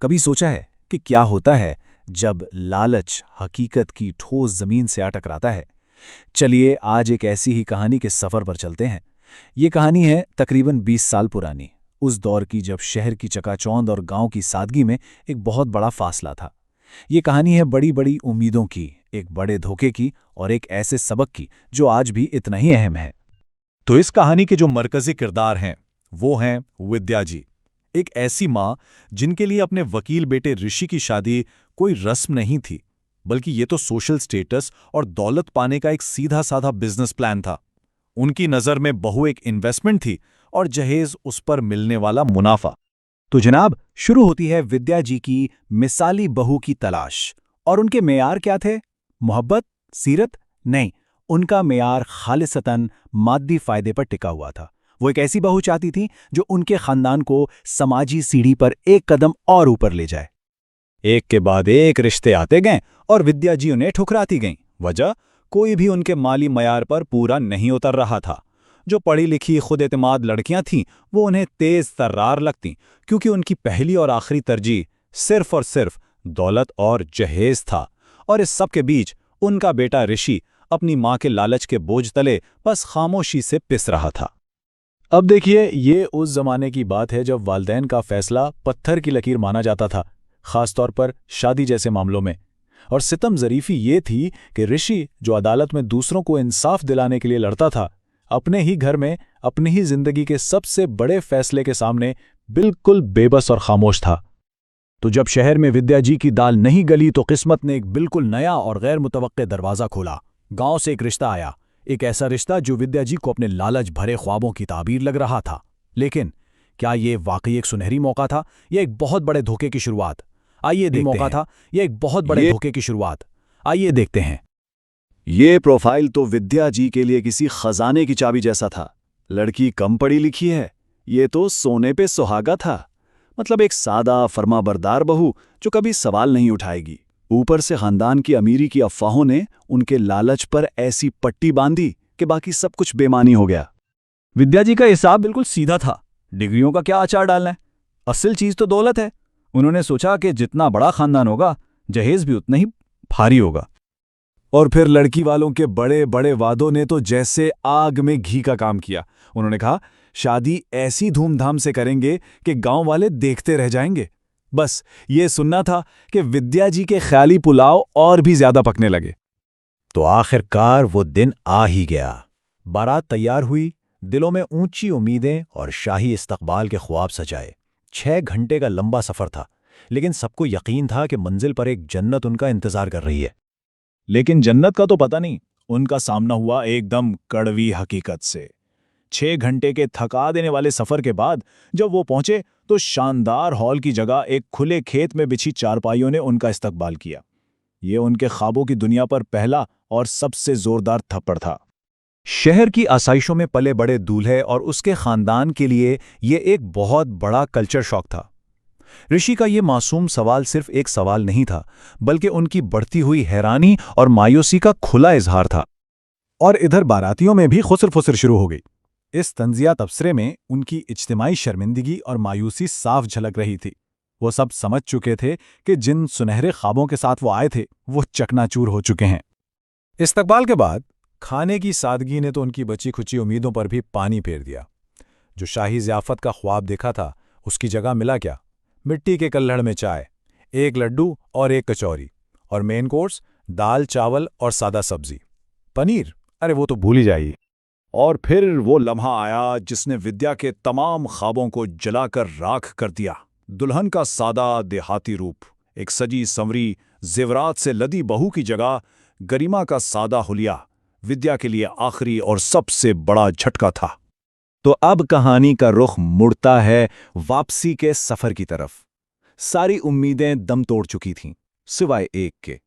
कभी सोचा है कि क्या होता है जब लालच हकीकत की ठोस जमीन से आ टकराता है? चलिए आज एक ऐसी ही कहानी के सफर पर चलते हैं। ये कहानी है तकरीबन 20 साल पुरानी, उस दौर की जब शहर की चकाचौंध और गांव की सादगी में एक बहुत बड़ा फासला था। ये कहानी है बड़ी बड़ी उम्मीदों की, एक बड़े धोखे की और एक ऐसे सबक की जो आज भी इतना ही अहम है। तो इस कहानी के जो मरकजी किरदार हैं वो हैं विद्या जी। एक ऐसी माँ जिनके लिए अपने वकील बेटे ऋषि की शादी कोई रस्म नहीं थी, बल्कि ये तो सोशल स्टेटस और दौलत पाने का एक सीधा साधा बिजनेस प्लान था। उनकी नज़र में बहू एक इन्वेस्टमेंट थी और जहेज उस पर मिलने वाला मुनाफा। तो जनाब, शुरू होती है विद्या जी की मिसाली बहू की तलाश। और उनके मेयार क्या थे? मोहब्बत? सीरत? नहीं, उनका मेयार खालिसतन मादी फायदे पर टिका हुआ था। वो एक ऐसी बहू चाहती थी जो उनके खानदान को समाजी सीढ़ी पर एक कदम और ऊपर ले जाए। एक के बाद एक रिश्ते आते गए और विद्या जी उन्हें ठुकराती गईं। वजह, कोई भी उनके माली मयार पर पूरा नहीं उतर रहा था। जो पढ़ी लिखी खुद एतमाद लड़कियां थीं वो उन्हें तेज तर्रार लगतीं, क्योंकि उनकी पहली और आखिरी तरजीह सिर्फ और सिर्फ दौलत और जहेज था। और इस सब के बीच उनका बेटा ऋषि अपनी मां के लालच के बोझ तले बस खामोशी से पिस रहा था। अब देखिए, ये उस जमाने की बात है जब वालिदैन का फैसला पत्थर की लकीर माना जाता था, खासतौर पर शादी जैसे मामलों में। और सितम ज़रीफ़ी ये थी कि ऋषि, जो अदालत में दूसरों को इंसाफ दिलाने के लिए लड़ता था, अपने ही घर में अपनी ही जिंदगी के सबसे बड़े फैसले के सामने बिल्कुल बेबस और खामोश था। तो जब शहर में विद्या जी की दाल नहीं गली तो किस्मत ने एक बिल्कुल नया और गैर मुतवक्के दरवाज़ा खोला। गांव से एक रिश्ता आया, एक ऐसा रिश्ता जो विद्या जी को अपने लालच भरे ख्वाबों की ताबीर लग रहा था। लेकिन क्या ये वाकई एक सुनहरी मौका था या एक बहुत बड़े धोखे की शुरुआत? आइए देखते हैं। ये प्रोफाइल तो विद्या जी के लिए किसी खजाने की चाबी जैसा था। लड़की कम पढ़ी लिखी है, ये तो सोने पे सुहागा था। मतलब एक सादा फर्माबरदार बहू जो कभी सवाल नहीं उठाएगी। ऊपर से खानदान की अमीरी की अफवाहों ने उनके लालच पर ऐसी पट्टी बांधी कि बाकी सब कुछ बेमानी हो गया। विद्या जी का हिसाब बिल्कुल सीधा था। डिग्रियों का क्या अचार डालना है, असल चीज तो दौलत है। उन्होंने सोचा कि जितना बड़ा खानदान होगा, जहेज भी उतना ही भारी होगा। और फिर लड़की वालों के बड़े बड़े वादों ने तो जैसे आग में घी का काम किया। उन्होंने कहा, शादी ऐसी धूमधाम से करेंगे कि गांव वाले देखते रह जाएंगे। बस ये सुनना था कि विद्या जी के ख्याली पुलाव और भी ज्यादा पकने लगे। तो आखिरकार वो दिन आ ही गया। बारात तैयार हुई, दिलों में ऊंची उम्मीदें और शाही इस्तकबाल के ख्वाब सजाए। 6 घंटे का लंबा सफर था, लेकिन सबको यकीन था कि मंजिल पर एक जन्नत उनका इंतजार कर रही है। लेकिन जन्नत का तो पता नहीं, उनका सामना हुआ एकदम कड़वी हकीकत से। 6 घंटे के थका देने वाले सफर के बाद जब वो पहुंचे तो शानदार हॉल की जगह एक खुले खेत में बिछी चारपाइयों ने उनका इस्तकबाल किया। ये उनके ख्वाबों की दुनिया पर पहला और सबसे जोरदार थप्पड़ था। शहर की आसाइशों में पले बड़े दूल्हे और उसके खानदान के लिए ये एक बहुत बड़ा कल्चर शॉक था। ऋषि का ये मासूम सवाल सिर्फ एक सवाल नहीं था, बल्कि उनकी बढ़ती हुई हैरानी और मायूसी का खुला इजहार था। और इधर बारातियों में भी खुसर-फुसर शुरू हो गई। इस तंजिया तबसरे में उनकी इज्तिमाई शर्मिंदगी और मायूसी साफ झलक रही थी। वो सब समझ चुके थे कि जिन सुनहरे ख्वाबों के साथ वो आए थे, वो चकनाचूर हो चुके हैं। इस्तकबाल के बाद खाने की सादगी ने तो उनकी बची खुची उम्मीदों पर भी पानी फेर दिया। जो शाही ज़ियाफ़त का ख्वाब देखा था, उसकी जगह मिला क्या? मिट्टी के कल्हड़ में चाय, एक लड्डू और एक कचौरी, और मेन कोर्स दाल चावल और सादा सब्जी। पनीर, अरे वो तो भूल ही जाइए। और फिर वो लम्हा आया जिसने विद्या के तमाम ख्वाबों को जलाकर राख कर दिया। दुल्हन का सादा देहाती रूप, एक सजी संवरी जेवरात से लदी बहू की जगह गरिमा का सादा हुलिया विद्या के लिए आखिरी और सबसे बड़ा झटका था। तो अब कहानी का रुख मुड़ता है वापसी के सफर की तरफ। सारी उम्मीदें दम तोड़ चुकी थीं, सिवाय एक के।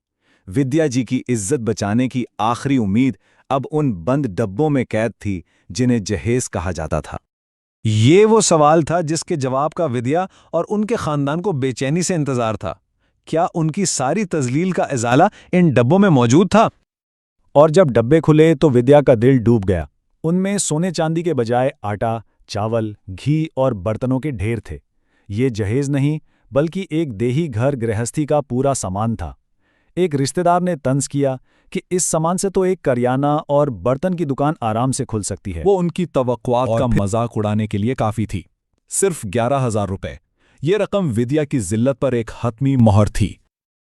विद्या जी की इज्जत बचाने की आखिरी उम्मीद अब उन बंद डब्बों में कैद थी जिन्हें जहेज कहा जाता था। ये वो सवाल था जिसके जवाब का विद्या और उनके खानदान को बेचैनी से इंतजार था। क्या उनकी सारी तजलील का इजाला इन डब्बों में मौजूद था? और जब डब्बे खुले तो विद्या का दिल डूब गया। उनमें सोने चांदी के बजाय आटा, चावल, घी और बर्तनों के ढेर थे। ये जहेज नहीं, बल्कि एक देही घर गृहस्थी का पूरा सामान था। एक रिश्तेदार ने तंज किया कि इस सामान से तो एक करियाना और बर्तन की दुकान आराम से खुल सकती है। वो उनकी तवक्कुआत और का फिर- मजाक उड़ाने के लिए काफी थी। सिर्फ 11,000 रुपए। ये रकम विद्या की जिल्लत पर एक हतमी मोहर थी।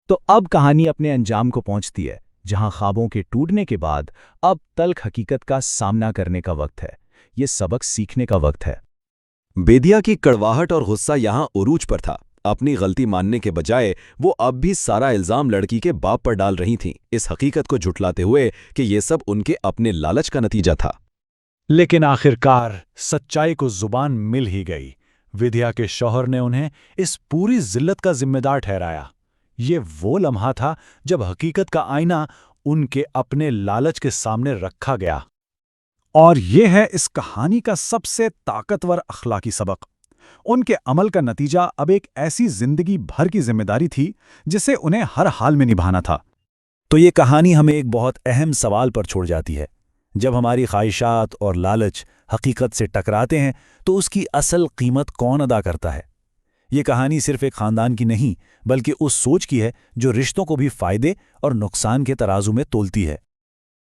तो अब कहानी अपने अंजाम को पहुंचती है, जहां ख्वाबों के टूटने के बाद अब तल्ख हकीकत का सामना करने का वक्त है। ये सबक सीखने का वक्त है। बेदिया की कड़वाहट और गुस्सा यहाँ उरूज पर था। अपनी गलती मानने के बजाय वो अब भी सारा इल्जाम लड़की के बाप पर डाल रही थीं, इस हकीकत को झुठलाते हुए कि ये सब उनके अपने लालच का नतीजा था। लेकिन आखिरकार सच्चाई को जुबान मिल ही गई। विद्या के शौहर ने उन्हें इस पूरी जिल्लत का जिम्मेदार ठहराया। ये वो लम्हा था जब हकीकत का आईना उनके अपने लालच के सामने रखा गया। और ये है इस कहानी का सबसे ताकतवर अखलाकी सबक। उनके अमल का नतीजा अब एक ऐसी जिंदगी भर की जिम्मेदारी थी जिसे उन्हें हर हाल में निभाना था। तो ये कहानी हमें एक बहुत अहम सवाल पर छोड़ जाती है। जब हमारी ख्वाहिशात और लालच हकीकत से टकराते हैं तो उसकी असल कीमत कौन अदा करता है? ये कहानी सिर्फ एक खानदान की नहीं, बल्कि उस सोच की है जो रिश्तों को भी फायदे और नुकसान के तराजू में तोलती है।